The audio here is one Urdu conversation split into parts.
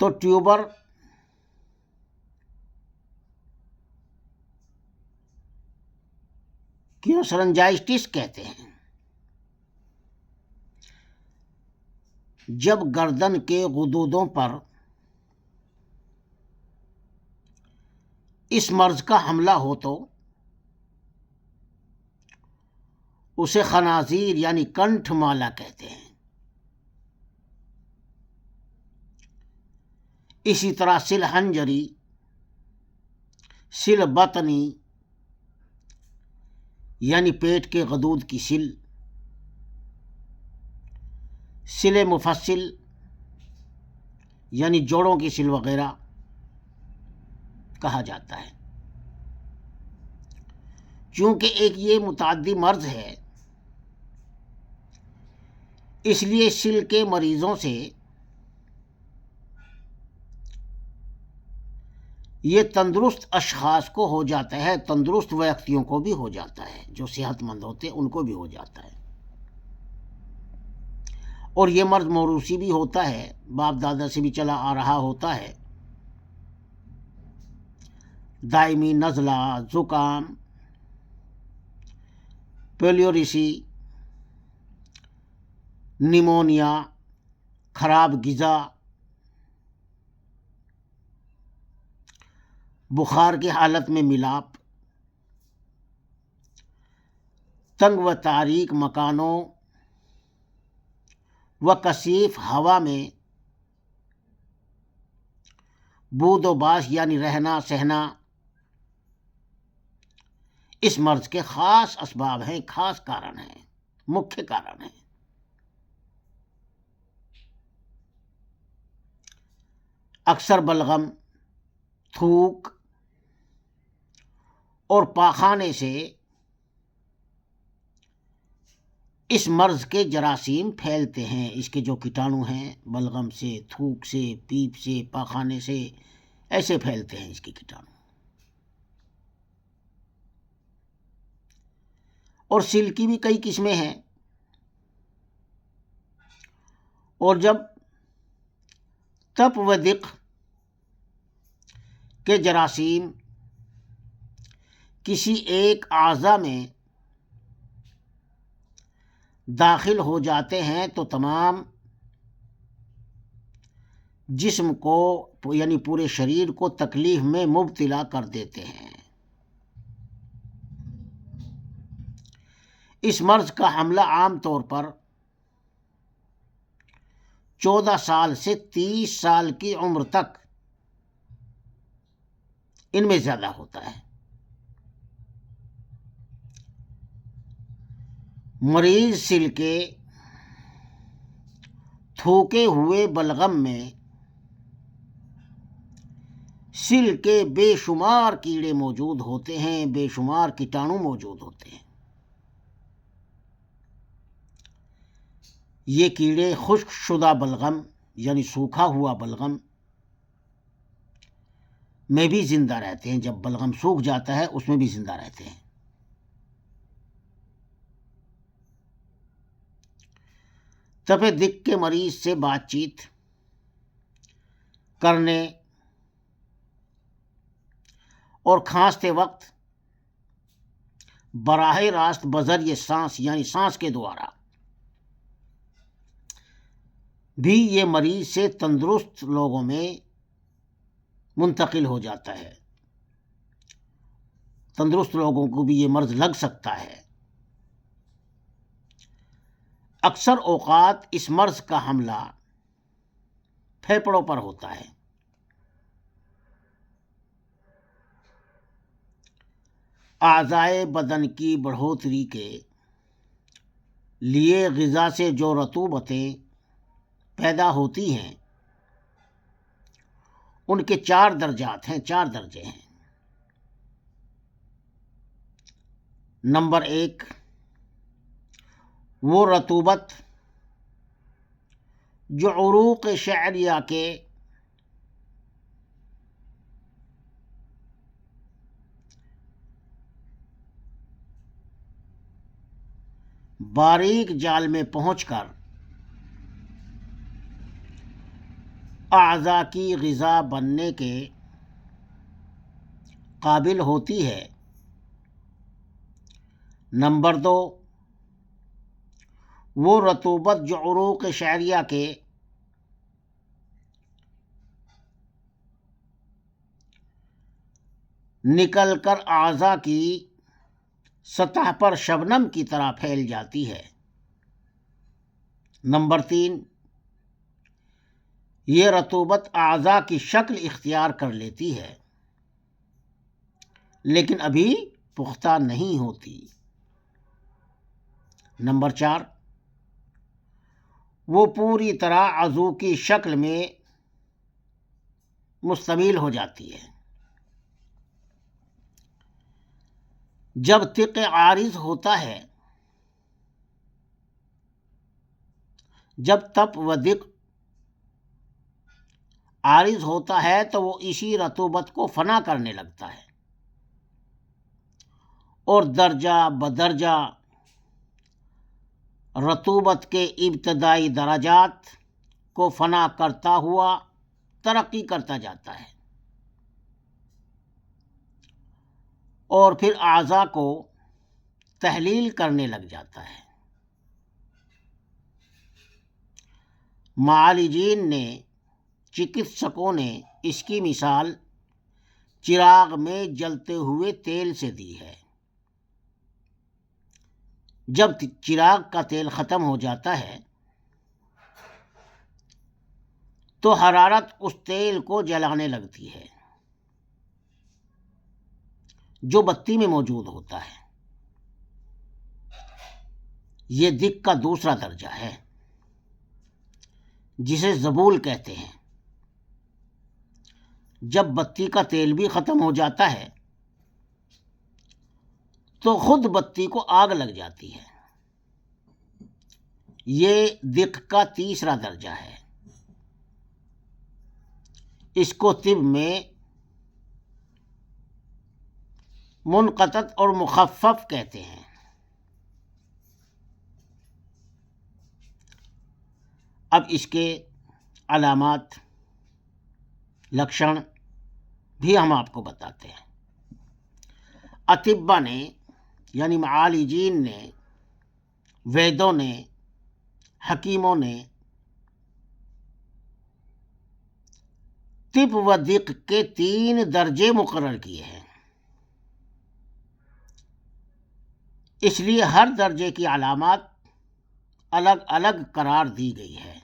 تو ٹیوبر کیوسرنجائٹس کہتے ہیں. جب گردن کے غدودوں پر اس مرض کا حملہ ہو تو اسے خنازیر یعنی کنٹھ مالا کہتے ہیں. اسی طرح سل حنجری، سل بطنی یعنی پیٹ کے غدود کی سل، سل مفصل یعنی جوڑوں کی سل وغیرہ کہا جاتا ہے. چونکہ ایک یہ متعدی مرض ہے، اس لیے سل کے مریضوں سے یہ تندرست اشخاص کو ہو جاتا ہے، تندرست ویکتیوں کو بھی ہو جاتا ہے، جو صحت مند ہوتے ہیں ان کو بھی ہو جاتا ہے. اور یہ مرض موروثی بھی ہوتا ہے، باپ دادا سے بھی چلا آ رہا ہوتا ہے. دائمی نزلہ، زکام، پیلیوریسی، نیمونیا، خراب غذا، بخار کی حالت میں ملاپ، تنگ و تاریک مکانوں و کثیف ہوا میں بود و باش یعنی رہنا سہنا اس مرض کے خاص اسباب ہیں، خاص کارن ہیں، مکھیہ کارن ہیں. اکثر بلغم، تھوک اور پاخانے سے اس مرض کے جراثیم پھیلتے ہیں. اس کے جو کیٹانو ہیں، بلغم سے، تھوک سے، پیپ سے، پاخانے سے ایسے پھیلتے ہیں اس کے کیٹانو. اور سل کی بھی کئی قسمیں ہیں. اور جب تپ و دق کے جراثیم کسی ایک اعضاء میں داخل ہو جاتے ہیں تو تمام جسم کو یعنی پورے شریر کو تکلیف میں مبتلا کر دیتے ہیں. اس مرض کا حملہ عام طور پر 14 سال سے 30 سال کی عمر تک ان میں زیادہ ہوتا ہے. مریض سل کے تھوکے ہوئے بلغم میں سل کے بے شمار کیڑے موجود ہوتے ہیں، بے شمار کیٹانو موجود ہوتے ہیں. یہ کیڑے خشک شدہ بلغم یعنی سوکھا ہوا بلغم میں بھی زندہ رہتے ہیں. جب بلغم سوکھ جاتا ہے اس میں بھی زندہ رہتے ہیں. تپے دق کے مریض سے بات چیت کرنے اور کھانستے وقت براہ راست بذریعہ سانس یعنی سانس کے دوارا بھی یہ مریض سے تندرست لوگوں میں منتقل ہو جاتا ہے. تندرست لوگوں کو بھی یہ مرض لگ سکتا ہے. اکثر اوقات اس مرض کا حملہ پھیپھڑوں پر ہوتا ہے. اعضائے بدن کی بڑھوتری کے لیے غذا سے جو رطوبتیں پیدا ہوتی ہیں ان کے 4 درجات ہیں، 4 درجے ہیں. نمبر 1، وہ رطوبت جو عروق شعریہ کے باریک جال میں پہنچ کر اعضاء کی غذا بننے کے قابل ہوتی ہے۔ نمبر 2، وہ رطوبت جو عروق شعریہ کے نکل کر اعضاء کی سطح پر شبنم کی طرح پھیل جاتی ہے۔ نمبر 3، یہ رطوبت اعضاء کی شکل اختیار کر لیتی ہے لیکن ابھی پختہ نہیں ہوتی۔ نمبر 4، وہ پوری طرح عضو کی شکل میں مشتمل ہو جاتی ہے۔ جب تق عارض ہوتا ہے، جب تپ و دق عارض ہوتا ہے تو وہ اسی رطوبت کو فنا کرنے لگتا ہے اور درجہ بدرجہ رطوبت کے ابتدائی درجات کو فنا کرتا ہوا ترقی کرتا جاتا ہے اور پھر اعضاء کو تحلیل کرنے لگ جاتا ہے۔ معالجین نے، چکتسکوں نے اس کی مثال چراغ میں جلتے ہوئے تیل سے دی ہے۔ جب چراغ کا تیل ختم ہو جاتا ہے تو حرارت اس تیل کو جلانے لگتی ہے جو بتی میں موجود ہوتا ہے۔ یہ دق کا دوسرا درجہ ہے جسے زبول کہتے ہیں۔ جب بتی کا تیل بھی ختم ہو جاتا ہے تو خود بتی کو آگ لگ جاتی ہے۔ یہ دق کا تیسرا درجہ ہے۔ اس کو طب میں منقطع اور مخفف کہتے ہیں۔ اب اس کے علامات، لکشن بھی ہم آپ کو بتاتے ہیں۔ اطباء نے یعنی معالجین نے، ویدوں نے، حکیموں نے طب و دق کے 3 درجے مقرر کیے ہیں۔ اس لیے ہر درجے کی علامات الگ الگ قرار دی گئی ہے۔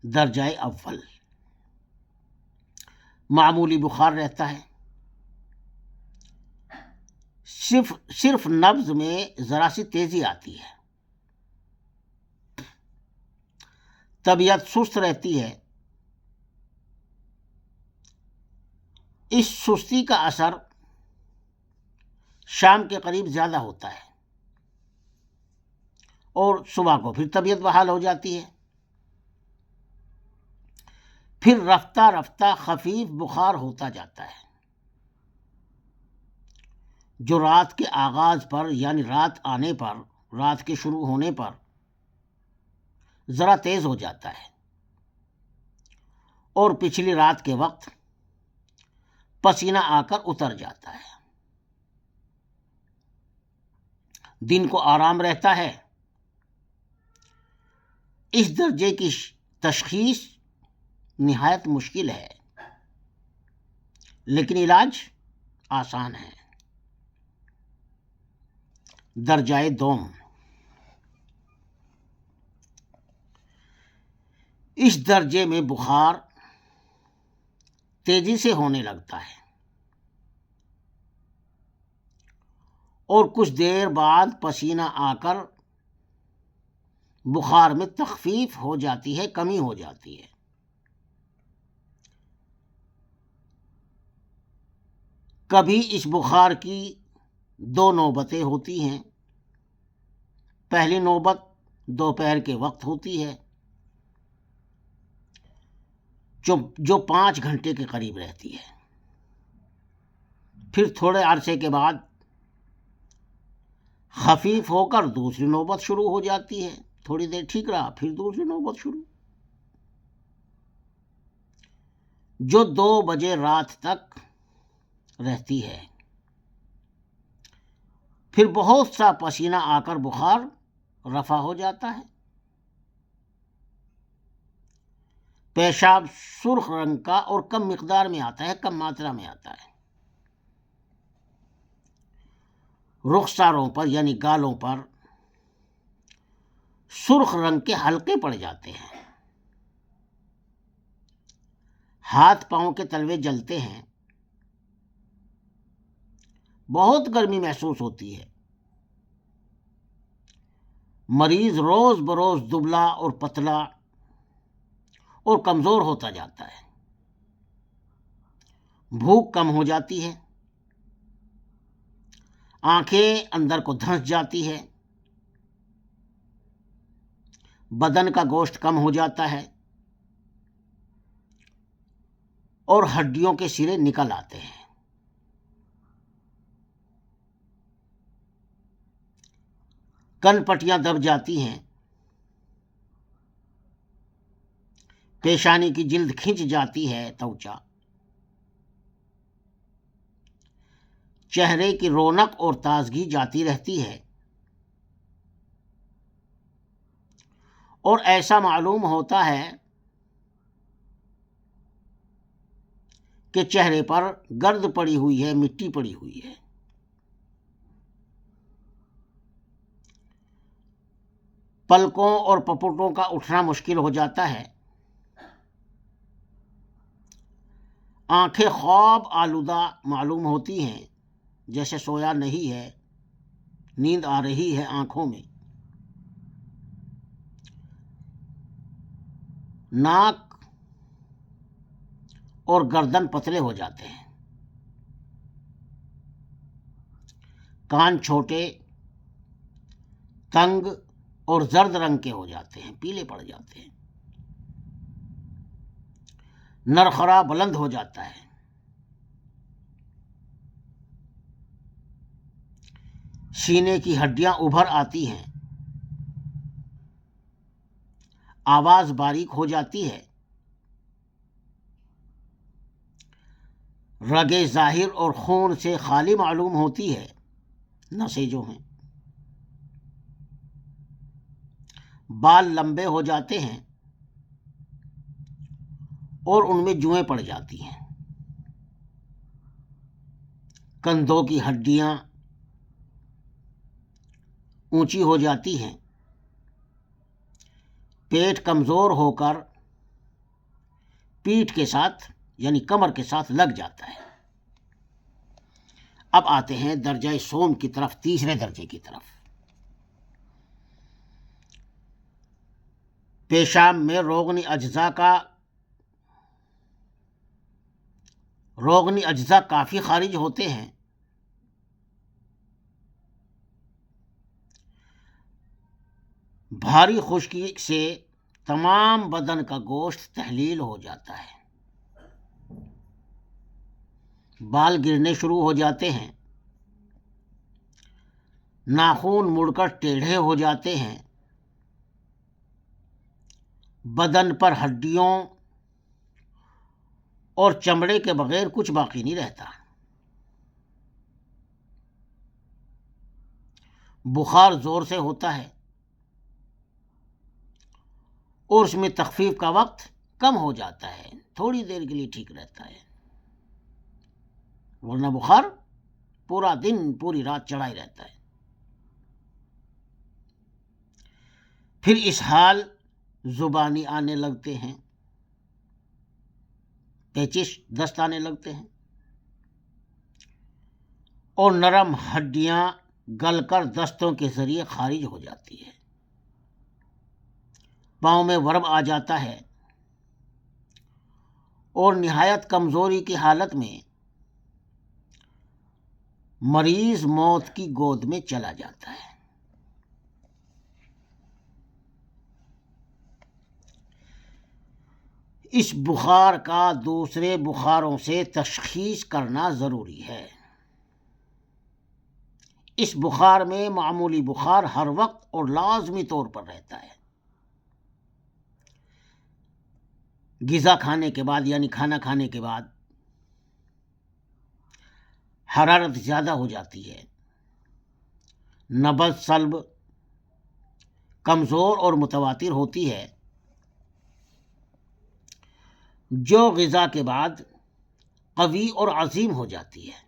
درجہ اول، معمولی بخار رہتا ہے، صرف نبض میں ذرا سی تیزی آتی ہے، طبیعت سست رہتی ہے۔ اس سستی کا اثر شام کے قریب زیادہ ہوتا ہے اور صبح کو پھر طبیعت بحال ہو جاتی ہے۔ پھر رفتہ رفتہ خفیف بخار ہوتا جاتا ہے جو رات کے آغاز پر یعنی رات آنے پر، رات کے شروع ہونے پر ذرا تیز ہو جاتا ہے اور پچھلی رات کے وقت پسینہ آ کر اتر جاتا ہے۔ دن کو آرام رہتا ہے۔ اس درجے کی تشخیص نہایت مشکل ہے لیکن علاج آسان ہے۔ درجہ دوم، اس درجے میں بخار تیزی سے ہونے لگتا ہے اور کچھ دیر بعد پسینہ آ کر بخار میں تخفیف ہو جاتی ہے، کمی ہو جاتی ہے۔ کبھی اس بخار کی 2 نوبتیں ہوتی ہیں۔ پہلی نوبت دوپہر کے وقت ہوتی ہے جو 5 گھنٹے کے قریب رہتی ہے۔ پھر تھوڑے عرصے کے بعد خفیف ہو کر دوسری نوبت شروع ہو جاتی ہے۔ تھوڑی دیر ٹھیک رہا، پھر دوسری نوبت شروع۔ جو 2 بجے رات تک رہتی ہے، پھر بہت سا پسینہ آ کر بخار رفع ہو جاتا ہے۔ پیشاب سرخ رنگ کا اور کم مقدار میں آتا ہے، کم ماترا میں آتا ہے۔ رخساروں پر یعنی گالوں پر سرخ رنگ کے حلقے پڑ جاتے ہیں۔ ہاتھ پاؤں کے تلوے جلتے ہیں، بہت گرمی محسوس ہوتی ہے۔ مریض روز بروز دبلا اور پتلا اور کمزور ہوتا جاتا ہے۔ بھوک کم ہو جاتی ہے، آنکھیں اندر کو دھنس جاتی ہے، بدن کا گوشت کم ہو جاتا ہے اور ہڈیوں کے سرے نکل آتے ہیں۔ کن پٹیاں دب جاتی ہیں، پیشانی کی جلد کھنچ جاتی ہے توچا، چہرے کی رونق اور تازگی جاتی رہتی ہے، اور ایسا معلوم ہوتا ہے کہ چہرے پر گرد پڑی ہوئی ہے، مٹی پڑی ہوئی ہے۔ پلکوں اور پپوٹوں کا اٹھنا مشکل ہو جاتا ہے۔ آنکھیں خواب آلودہ معلوم ہوتی ہیں، جیسے سویا نہیں ہے، نیند آ رہی ہے آنکھوں میں۔ ناک اور گردن پتلے ہو جاتے ہیں۔ کان چھوٹے، تنگ اور زرد رنگ کے ہو جاتے ہیں، پیلے پڑ جاتے ہیں۔ نرخرا بلند ہو جاتا ہے۔ سینے کی ہڈیاں ابھر آتی ہیں، آواز باریک ہو جاتی ہے، رگیں ظاہر اور خون سے خالی معلوم ہوتی ہے، نسیں جو ہیں۔ بال لمبے ہو جاتے ہیں اور ان میں جوئیں پڑ جاتی ہیں۔ کندھوں کی ہڈیاں اونچی ہو جاتی ہیں، پیٹ کمزور ہو کر پیٹھ کے ساتھ یعنی کمر کے ساتھ لگ جاتا ہے۔ اب آتے ہیں درجہ سوم کی طرف، تیسرے درجے کی طرف۔ پیشاب میں روغنی اجزاء کافی خارج ہوتے ہیں۔ بھاری خشکی سے تمام بدن کا گوشت تحلیل ہو جاتا ہے۔ بال گرنے شروع ہو جاتے ہیں، ناخن مڑ کر ٹیڑھے ہو جاتے ہیں، بدن پر ہڈیوں اور چمڑے کے بغیر کچھ باقی نہیں رہتا۔ بخار زور سے ہوتا ہے اور اس میں تخفیف کا وقت کم ہو جاتا ہے، تھوڑی دیر کے لیے ٹھیک رہتا ہے، ورنہ بخار پورا دن پوری رات چڑھا ہی رہتا ہے۔ پھر اسہال زبانی آنے لگتے ہیں، پیچش دست آنے لگتے ہیں، اور نرم ہڈیاں گل کر دستوں کے ذریعے خارج ہو جاتی ہے۔ پاؤں میں ورم آ جاتا ہے اور نہایت کمزوری کی حالت میں مریض موت کی گود میں چلا جاتا ہے۔ اس بخار کا دوسرے بخاروں سے تشخیص کرنا ضروری ہے۔ اس بخار میں معمولی بخار ہر وقت اور لازمی طور پر رہتا ہے۔ غذا کھانے کے بعد یعنی کھانا کھانے کے بعد حرارت زیادہ ہو جاتی ہے، نبض صلب کمزور اور متواتر ہوتی ہے، جو غذا کے بعد قوی اور عظیم ہو جاتی ہے،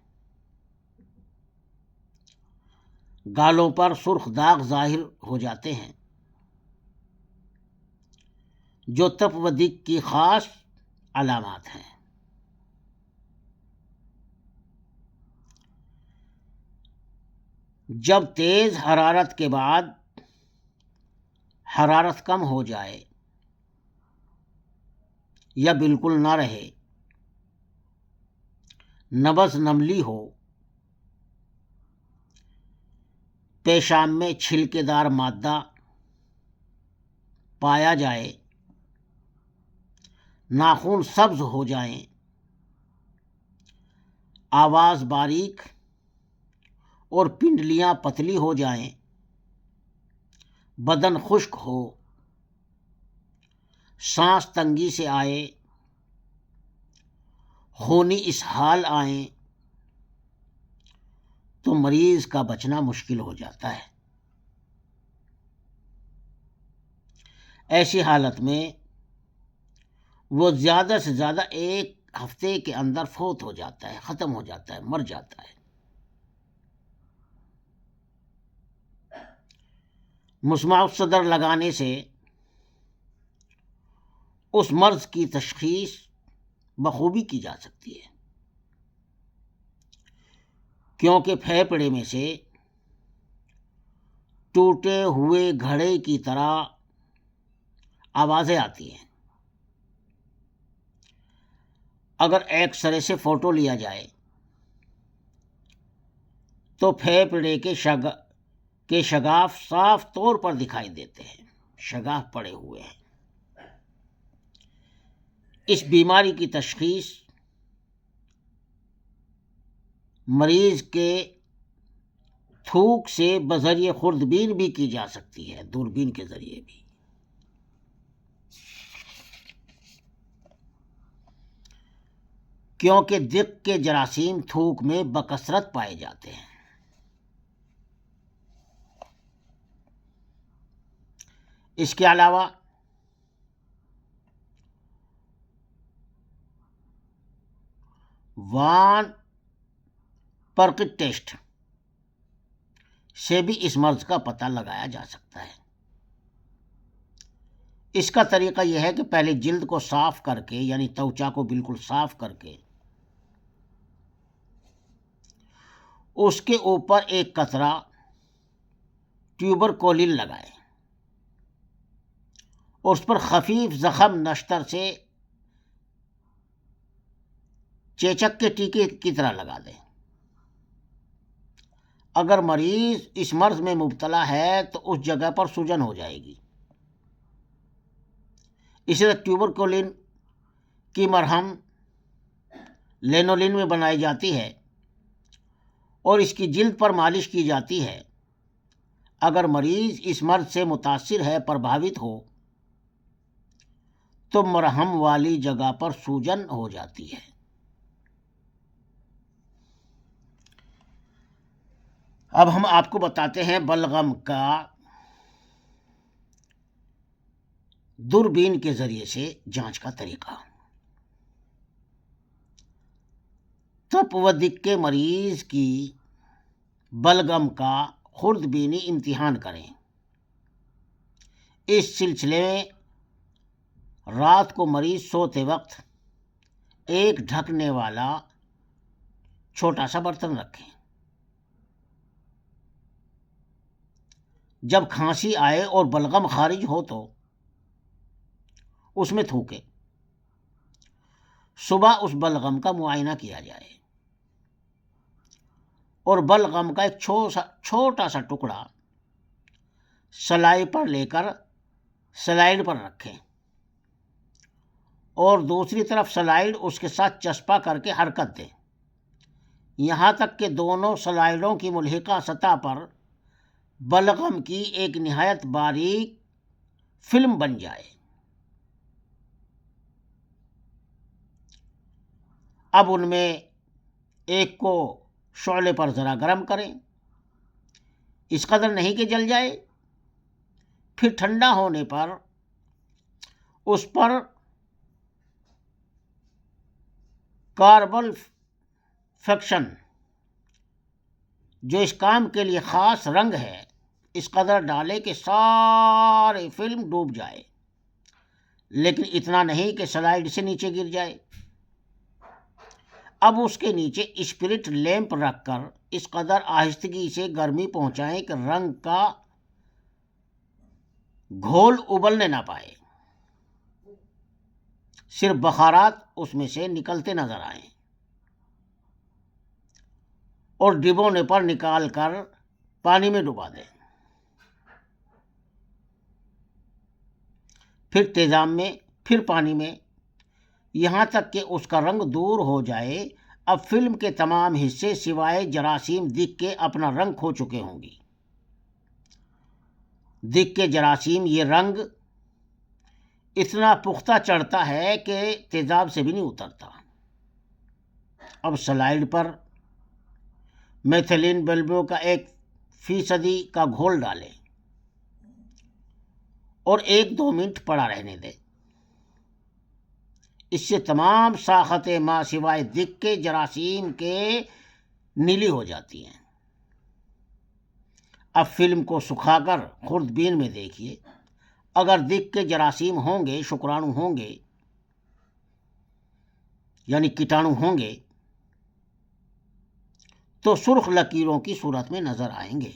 گالوں پر سرخ داغ ظاہر ہو جاتے ہیں، جو تپ و دق کی خاص علامات ہیں۔ جب تیز حرارت کے بعد حرارت کم ہو جائے یا بالکل نہ رہے، نبض نملی ہو، پیشاب میں چھلکے دار مادہ پایا جائے، ناخن سبز ہو جائیں، آواز باریک اور پنڈلیاں پتلی ہو جائیں، بدن خشک ہو، سانس تنگی سے آئے، خونی اسہال آئیں، تو مریض کا بچنا مشکل ہو جاتا ہے۔ ایسی حالت میں وہ زیادہ سے زیادہ 1 ہفتے کے اندر فوت ہو جاتا ہے، ختم ہو جاتا ہے، مر جاتا ہے۔ مسمع الصدر لگانے سے اس مرض کی تشخیص بخوبی کی جا سکتی ہے، کیونکہ پھیپھڑے میں سے ٹوٹے ہوئے گھڑے کی طرح آوازیں آتی ہیں۔ اگر ایکس رے سے فوٹو لیا جائے تو پھیپھڑے کے شگاف صاف طور پر دکھائی دیتے ہیں، شگاف پڑے ہوئے ہیں۔ اس بیماری کی تشخیص مریض کے تھوک سے بذریعہ خوردبین بھی کی جا سکتی ہے، دوربین کے ذریعے بھی۔ کیونکہ دق کے جراثیم تھوک میں بکثرت پائے جاتے ہیں۔ اس کے علاوہ وان پرکٹ ٹیسٹ سے بھی اس مرض کا پتہ لگایا جا سکتا ہے۔ اس کا طریقہ یہ ہے کہ پہلے جلد کو صاف کر کے یعنی توچا کو بالکل صاف کر کے اس کے اوپر 1 قطرہ ٹیوبرکولین لگائیں اور اس پر خفیف زخم نشتر سے چیچک کے ٹیکے کی طرح لگا دیں۔ اگر مریض اس مرض میں مبتلا ہے تو اس جگہ پر سوجن ہو جائے گی۔ اسی طرح ٹیوبرکولین کی مرہم لینولین میں بنائی جاتی ہے اور اس کی جلد پر مالش کی جاتی ہے۔ اگر مریض اس مرض سے متاثر ہے، پربھاوت ہو، تو مرہم والی جگہ پر سوجن ہو جاتی ہے۔ اب ہم آپ کو بتاتے ہیں بلغم کا دوربین کے ذریعے سے جانچ کا طریقہ۔ تپ و دق کے مریض کی بلغم کا خوردبینی امتحان کریں۔ اس سلسلے میں رات کو مریض سوتے وقت 1 ڈھکنے والا چھوٹا سا برتن رکھیں۔ جب کھانسی آئے اور بلغم خارج ہو تو اس میں تھوکیں۔ صبح اس بلغم کا معائنہ کیا جائے اور بلغم کا ایک چھوٹا سا ٹکڑا سلائی پر لے کر سلائیڈ پر رکھیں اور دوسری طرف سلائیڈ اس کے ساتھ چسپاں کر کے حرکت دیں، یہاں تک کہ دونوں سلائیڈوں کی ملحقہ سطح پر بلغم کی ایک نہایت باریک فلم بن جائے۔ اب ان میں ایک کو شعلے پر ذرا گرم کریں، اس قدر نہیں کہ جل جائے، پھر ٹھنڈا ہونے پر اس پر کاربل فکشن جو اس کام کے لیے خاص رنگ ہے اس قدر ڈالے کہ سارے فلم ڈوب جائے، لیکن اتنا نہیں کہ سلائیڈ سے نیچے گر جائے۔ اب اس کے نیچے اسپرٹ لیمپ رکھ کر اس قدر آہستگی سے گرمی پہنچائیں کہ رنگ کا گھول ابلنے نہ پائے، صرف بخارات اس میں سے نکلتے نظر آئیں، اور ڈبونے پر نکال کر پانی میں ڈبا دیں، پھر تیزاب میں، پھر پانی میں، یہاں تک کہ اس کا رنگ دور ہو جائے۔ اب فلم کے تمام حصے سوائے جراثیم دکھ کے اپنا رنگ کھو چکے ہوں گی۔ دکھ کے جراثیم یہ رنگ اتنا پختہ چڑھتا ہے کہ تیزاب سے بھی نہیں اترتا۔ اب سلائیڈ پر میتھیلین بلبوں کا 1% کا گھول ڈالیں اور 1-2 منٹ پڑا رہنے دیں۔ اس سے تمام ساختیں ماں سوائے دکھ کے جراثیم کے نیلی ہو جاتی ہیں۔ اب فلم کو سکھا کر خوردبین میں دیکھیے، اگر دکھ کے جراثیم ہوں گے، شکرانو ہوں گے، یعنی کیٹانو ہوں گے، تو سرخ لکیروں کی صورت میں نظر آئیں گے۔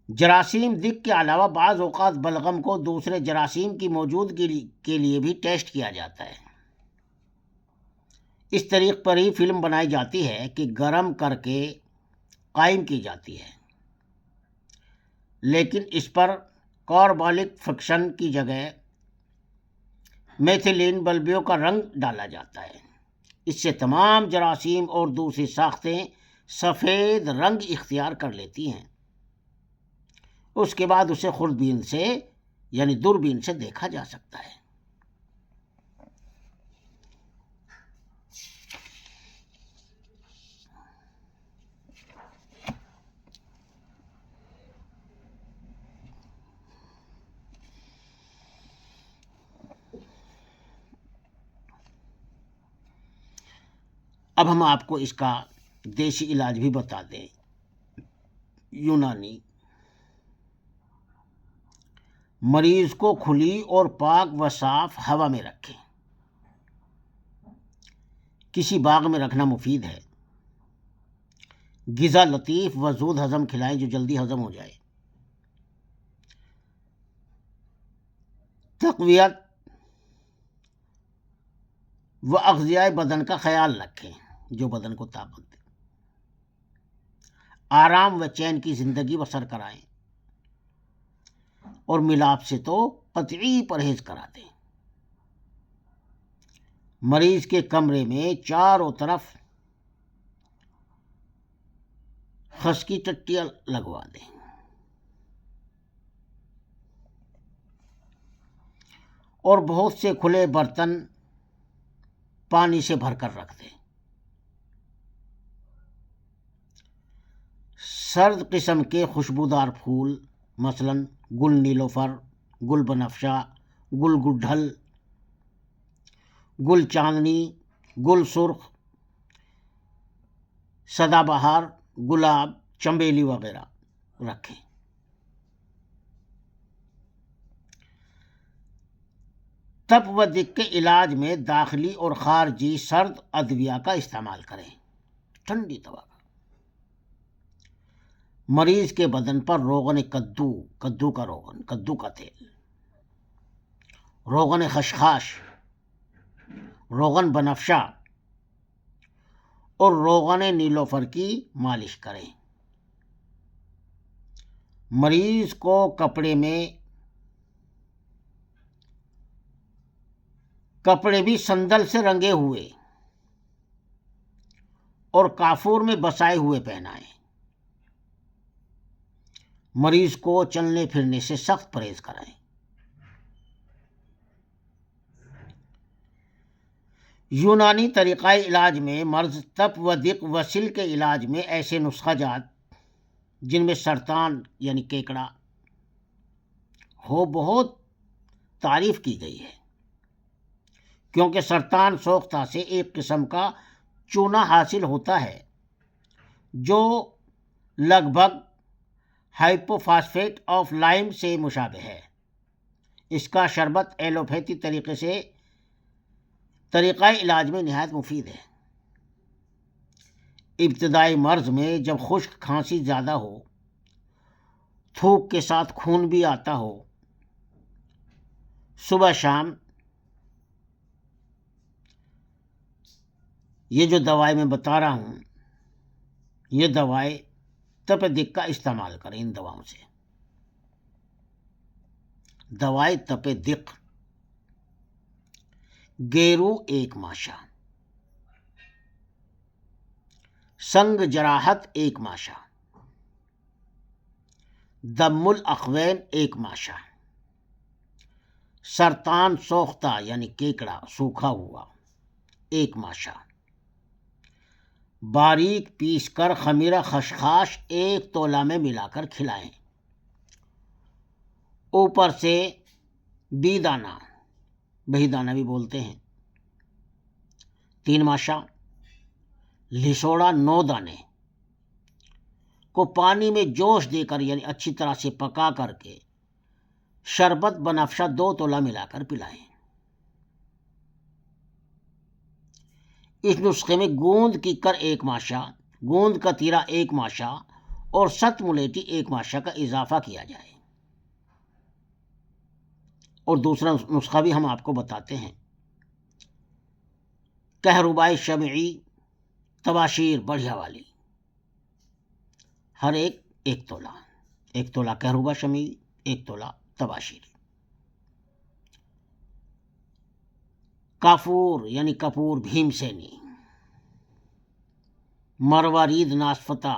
جراثیم دکھ کے علاوہ بعض اوقات بلغم کو دوسرے جراثیم کی موجودگی کے لیے بھی ٹیسٹ کیا جاتا ہے۔ اس طریق پر ہی فلم بنائی جاتی ہے کہ گرم کر کے قائم کی جاتی ہے، لیکن اس پر کاربولک فکشن کی جگہ میتھیلین بلبیوں کا رنگ ڈالا جاتا ہے۔ اس سے تمام جراثیم اور دوسری ساختیں سفید رنگ اختیار کر لیتی ہیں۔ اس کے بعد اسے خوردبین سے یعنی دوربین سے دیکھا جا سکتا ہے۔ اب ہم آپ کو اس کا دیسی علاج بھی بتا دیں، یونانی۔ مریض کو کھلی اور پاک و صاف ہوا میں رکھیں، کسی باغ میں رکھنا مفید ہے۔ غذا لطیف و زود ہضم کھلائیں جو جلدی ہضم ہو جائے۔ تقویت و اغذیہ بدن کا خیال رکھیں جو بدن کو طاقت دے۔ آرام و چین کی زندگی بسر کرائیں، اور ملاپ سے تو قطعی پرہیز کرا دیں۔ مریض کے کمرے میں چاروں طرف خس کی ٹٹیاں لگوا دیں، اور بہت سے کھلے برتن پانی سے بھر کر رکھ دیں۔ سرد قسم کے خوشبودار پھول مثلا گل نیلوفر، گل بنفشہ، گل گڈھل، گل چاندنی، گل سرخ، سدا بہار، گلاب، چنبیلی وغیرہ رکھیں۔ تپ و دق کے علاج میں داخلی اور خارجی سرد ادویہ کا استعمال کریں، ٹھنڈی دوا کا۔ مریض کے بدن پر روغن کدو کا روغن، کدو کا تیل، روغن خشخاش، روغن بنفشہ اور روغن نیلوفر کی مالش کریں۔ مریض کو کپڑے بھی سندل سے رنگے ہوئے اور کافور میں بسائے ہوئے پہنائیں۔ مریض کو چلنے پھرنے سے سخت پرہیز کرائیں۔ یونانی طریقہ علاج میں مرض تپ و دق و سل کے علاج میں ایسے نسخہ جات جن میں سرطان یعنی کیکڑا ہو بہت تعریف کی گئی ہے، کیونکہ سرطان سوختہ سے ایک قسم کا چونا حاصل ہوتا ہے جو لگ بھگ ہائپوفاسفیٹ آف لائم سے مشابہ ہے۔ اس کا شربت ایلوپیتھی طریقہ علاج میں نہایت مفید ہے۔ ابتدائی مرض میں جب خشک کھانسی زیادہ ہو، تھوک کے ساتھ خون بھی آتا ہو، صبح شام یہ جو دوائی میں بتا رہا ہوں، یہ دوائی تپ دق کا استعمال کریں۔ ان دواؤں سے دوائی تپ دق: گیرو 1 ماشا، سنگ جراحت 1 ماشا، دم الاخوین 1 ماشا، سرطان سوختہ یعنی کیکڑا سوکھا ہوا 1 ماشا، باریک پیس کر خمیرہ خشخاش 1 تولہ میں ملا کر کھلائیں۔ اوپر سے بی دانہ، بہی دانہ بھی بولتے ہیں، 3 ماشا، لسوڑا 9 دانے کو پانی میں جوش دے کر یعنی اچھی طرح سے پکا کر کے شربت بنفشہ 2 تولہ ملا کر پلائیں۔ اس نسخے میں گوند کی کر 1 ماشا، گوند کا تیرا 1 ماشا اور ست ملیٹی 1 ماشا کا اضافہ کیا جائے۔ اور دوسرا نسخہ بھی ہم آپ کو بتاتے ہیں، کہربائے شمعی تباشیر بڑھیا والی، ہر ایک 1 تولہ، 1 تولہ کہربا شمعی، 1 تولہ تباشیر۔ کافور یعنی کپور بھیم سینی، مروارید ناسپتا،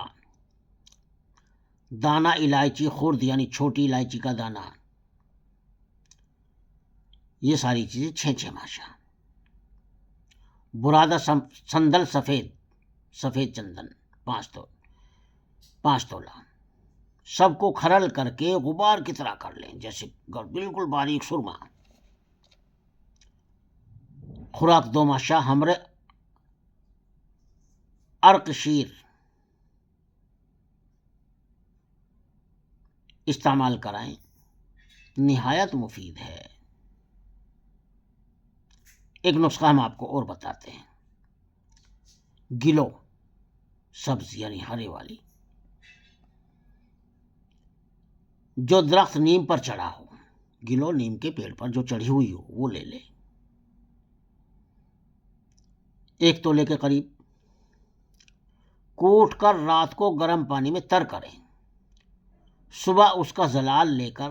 دانہ الائچی خرد یعنی چھوٹی الائچی کا دانہ، یہ ساری چیزیں 6 ماشا۔ برادہ سندل سفید چندن 5 تولہ، سب کو کھرل کر کے غبار کی طرح کر لیں، جیسے بالکل باریک سرما۔ خوراک 2 ماشا، ہمر ارق شیر استعمال کرائیں، نہایت مفید ہے۔ ایک نسخہ ہم آپ کو اور بتاتے ہیں، گلو سبز یعنی ہرے والی، جو درخت نیم پر چڑھا ہو، گلو نیم کے پیڑ پر جو چڑھی ہوئی ہو وہ لے لے، 1 تولے کے قریب، کوٹ کر رات کو گرم پانی میں تر کریں، صبح اس کا زلال لے کر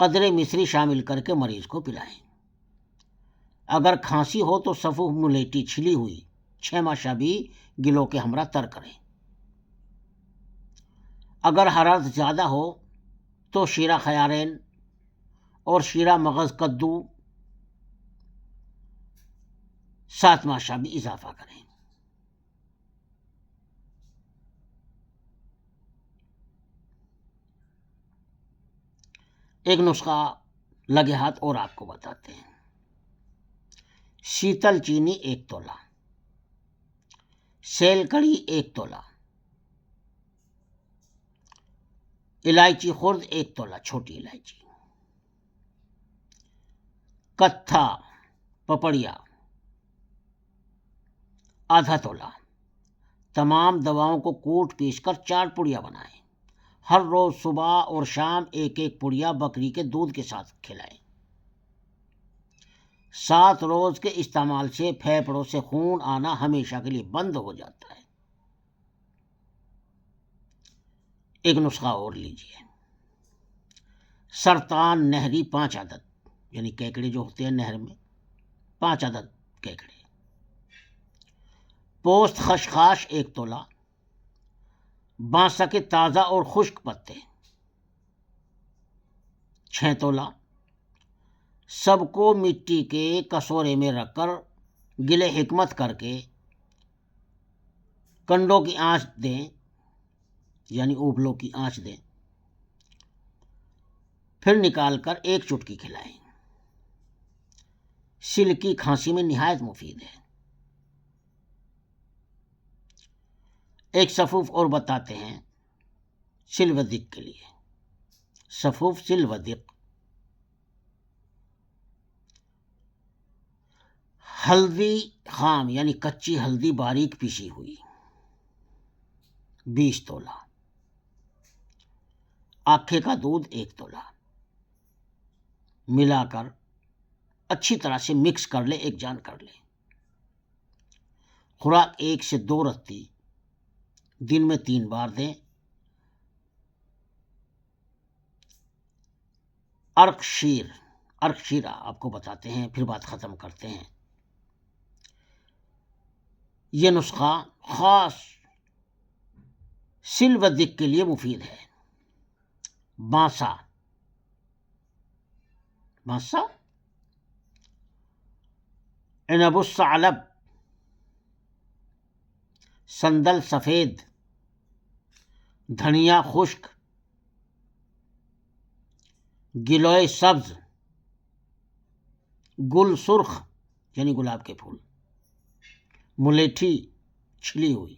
قدرے مصری شامل کر کے مریض کو پلائیں۔ اگر کھانسی ہو تو سفو ملیٹی چھلی ہوئی 6 ماشا بھی گلو کے ہمراہ تر کریں۔ اگر حرارت زیادہ ہو تو شیرہ خیارین اور شیرہ مغز کدو 7 ماشا بھی اضافہ کریں۔ ایک نسخہ لگے ہاتھ اور آپ کو بتاتے ہیں، شیتل چینی 1 تولہ، سیل کڑی 1 تولہ، الائچی خرد 1 تولہ چھوٹی الائچی، کتھا پپڑیا آدھا تولہ۔ تمام دواؤں کو کوٹ پیس کر 4 پڑیا بنائیں، ہر روز صبح اور شام 1 پڑیا بکری کے دودھ کے ساتھ کھلائیں۔ 7 روز کے استعمال سے پھیپھڑوں سے خون آنا ہمیشہ کے لیے بند ہو جاتا ہے۔ ایک نسخہ اور لیجیے، سرطان نہری 5 عدد یعنی کیکڑے جو ہوتے ہیں نہر میں 5 عدد کیکڑے، پوست خشخاش 1 تولہ، بانسا کے تازہ اور خشک پتے 6 تولہ، سب کو مٹی کے کسورے میں رکھ کر گلے حکمت کر کے کنڈوں کی آنچ دیں، یعنی اوبلوں کی آنچ دیں، پھر نکال کر ایک چٹکی کھلائیں۔ سل کی کھانسی میں نہایت مفید ہے۔ ایک صفوف اور بتاتے ہیں سل و دق کے لیے۔ صفوف سل و دق: ہلدی خام یعنی کچی ہلدی باریک پیسی ہوئی 20 تولہ، آکھے کا دودھ 1 تولہ، ملا کر اچھی طرح سے مکس کر لے، ایک جان کر لے۔ خوراک 1 سے 2 رتی دن میں 3 بار دیں۔ عرق شیرہ آپ کو بتاتے ہیں، پھر بات ختم کرتے ہیں۔ یہ نسخہ خاص سل و دق کے لیے مفید ہے۔ بانسا عنب الثعلب، سندل سفید، دھنیا خشک، گلوئے سبز، گل سرخ یعنی گلاب کے پھول، ملیٹھی چھلی ہوئی،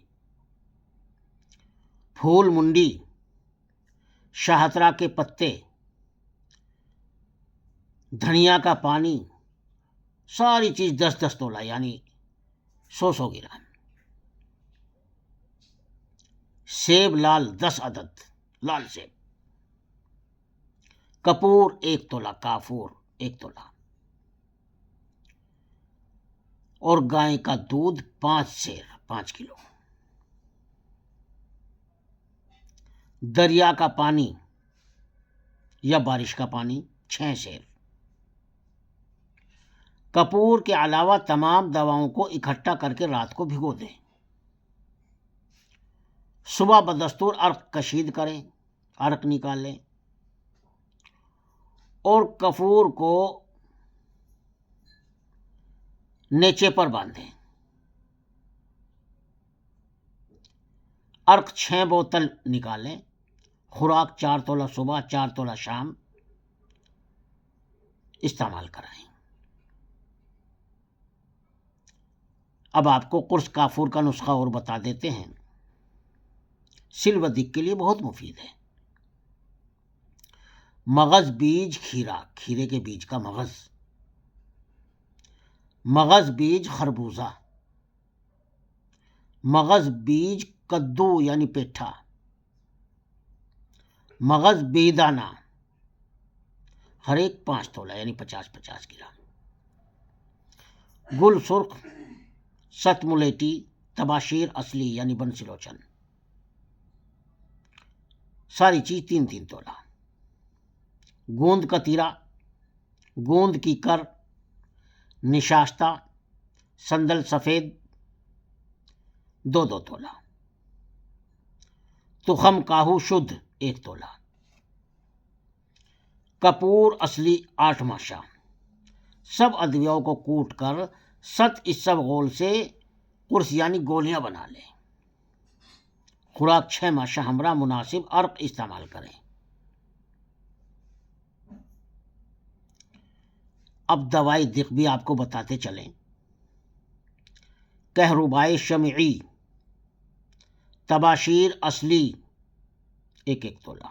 پھول منڈی، شاہترہ کے پتے، دھنیا کا پانی، ساری چیز 10-10 تولہ یعنی 100 گرام۔ سیب لال 10 عدد، لال سیب۔ کپور 1 تولہ، کافور 1 تولہ، اور گائے کا دودھ 5 سیر 5 کلو۔ دریا کا پانی یا بارش کا پانی 6 سیر۔ کپور کے علاوہ تمام دواؤں کو اکٹھا کر کے رات کو بھگو دیں۔ صبح بدستور عرق کشید کریں، عرق نکال لیں، اور کپور کو نیچے پر باندھیں۔ عرق 6 بوتل نکالیں۔ خوراک 4 تولہ صبح، 4 تولہ شام استعمال کرائیں۔ اب آپ کو قرص کافور کا نسخہ اور بتا دیتے ہیں، سل و دق کے لیے بہت مفید ہے۔ مغز بیج کھیرا، کھیرے کے بیج کا مغز، مغز بیج خربوزہ، مغز بیج کدو یعنی پیٹھا، مغز بیدانہ ہر ایک 5 تولہ یعنی 50-50 گرام، گل سرخ، ست ملیٹی، تباشیر اصلی یعنی بنسلوچن، ساری چیز 3-3 تولہ، گوند کا تیرا، گوند کی کر، نشاستہ، سندل سفید 2-2 تولہ، تخم کاہو شدھ 1 تولہ، کپور اصلی 8 ماشا۔ سب ادویوں کو کوٹ کر 7 اسبغول سے قرص یعنی گولیاں بنا لیں۔ خوراک 6 ماشا ہمراہ مناسب عرق استعمال کریں۔ اب دوائی دق بھی آپ کو بتاتے چلیں۔ کہربائے شمعی، تباشیر اصلی 1-1 تولہ،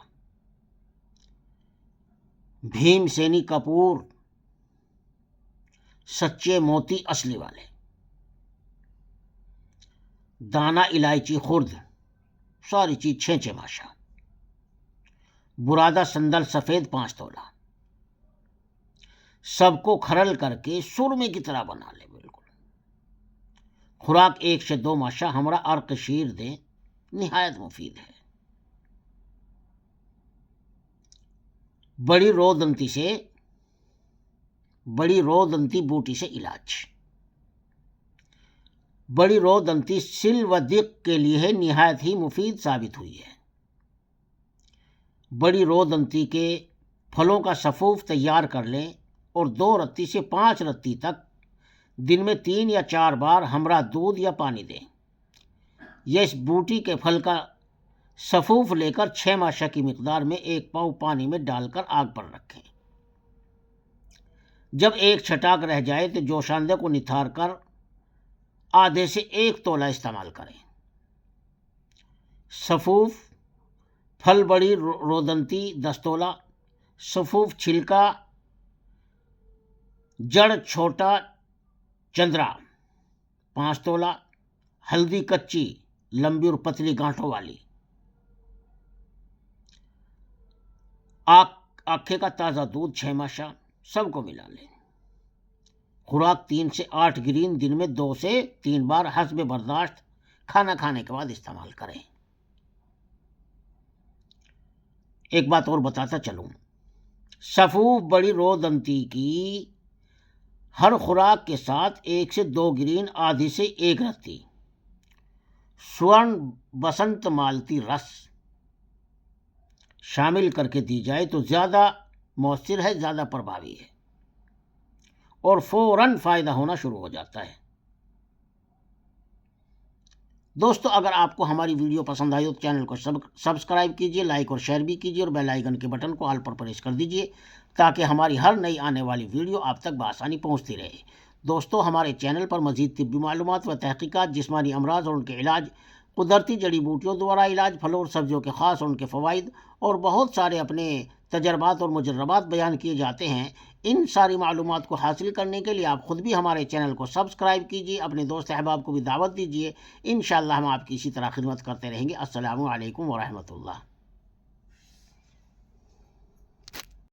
بھیم سینی کپور، سچے موتی اصلی والے، دانہ الائچی خرد، ساری چیز 6 ماشا، برادہ سندل سفید 5 تولہ، سب کو کھرل کر کے سرمے کی طرح بنا لے بالکل۔ خوراک 1 سے 2 ماشا ہمراہ عرق شیر دیں، نہایت مفید ہے۔ بڑی رو دنتی بوٹی سے علاج۔ بڑی رو دنتی سل و دق کے لیے نہایت ہی مفید ثابت ہوئی ہے۔ بڑی رو دنتی کے پھلوں کا صفوف تیار کر لیں اور 2 رتی سے 5 رتی تک دن میں 3 یا 4 بار ہمراہ دودھ یا پانی دیں۔ یہ اس بوٹی کے پھل کا سفوف لے کر 6 ماشا کی مقدار میں 1 پاؤ پانی میں ڈال کر آگ پر رکھیں۔ جب 1 چھٹاک رہ جائے تو جوشاندہ کو نتھار کر آدھے سے 1 تولہ استعمال کریں۔ سفوف پھل بڑی رودنتی 10 تولہ، سفوف چھلکا جڑ چھوٹا چندرا 5 تولہ، ہلدی کچی لمبی اور پتلی گانٹھوں والی، آکھے کا تازہ دودھ 6 ماشا، سب کو ملا لیں۔ خوراک 3 سے 8 گرین دن میں 2 سے 3 بار حسب برداشت کھانا کھانے کے بعد استعمال کریں۔ ایک بات اور بتاتا چلوں، سفوف بڑی رودنتی کی ہر خوراک کے ساتھ 1 سے 2 گرین آدھی سے 1 رتی سورن بسنت مالتی رس شامل کر کے دی جائے تو زیادہ مؤثر ہے، زیادہ پربھاوی ہے اور فوراً فائدہ ہونا شروع ہو جاتا ہے۔ دوستو اگر آپ کو ہماری ویڈیو پسند آئی تو چینل کو سبسکرائب کیجیے، لائک اور شیئر بھی کیجیے اور بیل آئیکن کے بٹن کو آل پر پریس کر دیجیے تاکہ ہماری ہر نئی آنے والی ویڈیو آپ تک بآسانی پہنچتی رہے۔ دوستو ہمارے چینل پر مزید طبی معلومات و تحقیقات، جسمانی امراض اور ان کے علاج، قدرتی جڑی بوٹیوں دوارا علاج، پھلوں اور سبزیوں کے خاص اور ان کے فوائد اور بہت سارے اپنے تجربات اور مجربات بیان کیے جاتے ہیں۔ ان ساری معلومات کو حاصل کرنے کے لیے آپ خود بھی ہمارے چینل کو سبسکرائب کیجیے، اپنے دوست احباب کو بھی دعوت دیجیے۔ انشاءاللہ ہم آپ کی اسی طرح خدمت کرتے رہیں گے۔ السلام علیکم ورحمۃ اللہ۔